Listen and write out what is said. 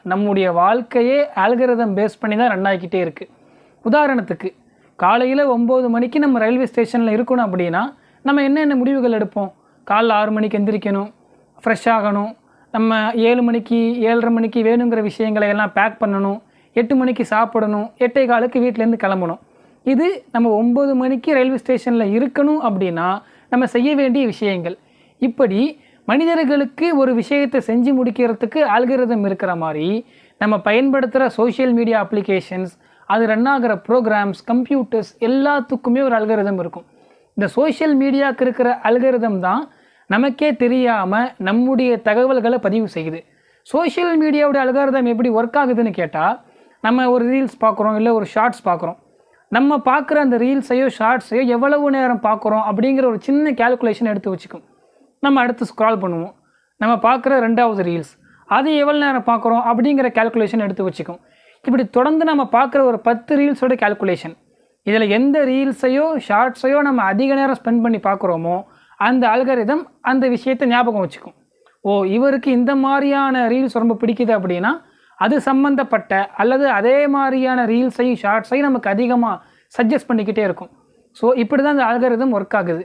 நம்முடைய வாழ்க்கையே algorithm base பண்ணி தான் ரன் ஆகிக்கிட்டே இருக்குது. உதாரணத்துக்கு காலையில் 9 மணிக்கு நம்ம ரயில்வே ஸ்டேஷனில் இருக்கணும் அப்படின்னா நம்ம என்னென்ன முடிவுகள் எடுப்போம்? காலைல 6 மணிக்கு எந்திரிக்கணும், ஃப்ரெஷ் ஆகணும், நம்ம 7 மணிக்கு 7:30 மணிக்கு வேணுங்கிற விஷயங்களை எல்லாம் பேக் பண்ணணும், 8 மணிக்கு சாப்பிடணும், 8:15க்கு வீட்டிலேருந்து கிளம்பணும். இது நம்ம 9 மணிக்கு ரயில்வே ஸ்டேஷனில் இருக்கணும் அப்படின்னா நம்ம செய்ய வேண்டிய விஷயங்கள். இப்படி மனிதர்களுக்கு ஒரு விஷயத்தை செஞ்சு முடிக்கிறதுக்கு ஆல்கரிதம் இருக்கிற மாதிரி நம்ம பயன்படுத்துகிற சோஷியல் மீடியா அப்ளிகேஷன்ஸ், அது ரன் ஆகிற ப்ரோக்ராம்ஸ், கம்ப்யூட்டர்ஸ் எல்லாத்துக்குமே ஒரு அல்கரிதம் இருக்கும். இந்த சோஷியல் மீடியாவுக்கு இருக்கிற அல்கரிதம் தான் நமக்கே தெரியாமல் நம்முடைய தகவல்களை பதிவு செய்யுது. சோஷியல் மீடியாவோட அல்கரிதம் எப்படி ஒர்க் ஆகுதுன்னு கேட்டால், நம்ம ஒரு ரீல்ஸ் பார்க்குறோம், இல்லை ஒரு ஷார்ட்ஸ் பார்க்குறோம். நம்ம பார்க்குற அந்த ரீல்ஸையோ ஷார்ட்ஸையோ எவ்வளவு நேரம் பார்க்குறோம் அப்படிங்கிற ஒரு சின்ன கேல்குலேஷன் எடுத்து வச்சுக்கும். நம்ம அடுத்து ஸ்க்ரால் பண்ணுவோம். நம்ம பார்க்குற 2வது ரீல்ஸ், அது எவ்வளோ நேரம் பார்க்குறோம் அப்படிங்கிற கேல்குலேஷன் எடுத்து வச்சுக்கும். இப்படி தொடர்ந்து நம்ம பார்க்குற ஒரு 10 ரீல்ஸோட கேல்குலேஷன். இதில் எந்த ரீல்ஸையோ ஷார்ட்ஸையோ நம்ம அதிக நேரம் ஸ்பெண்ட் பண்ணி பார்க்குறோமோ அந்த அல்கரிதம் அந்த விஷயத்தை ஞாபகம் வச்சுக்கும். ஓ, இவருக்கு இந்த மாதிரியான ரீல்ஸ் ரொம்ப பிடிக்குது அப்படின்னா அது சம்மந்தப்பட்ட அல்லது அதே மாதிரியான ரீல்ஸையும் ஷார்ட்ஸையும் நமக்கு அதிகமாக சஜஸ்ட் பண்ணிக்கிட்டே இருக்கும். ஸோ இப்படி தான் அந்த அல்கரிதம் ஒர்க் ஆகுது.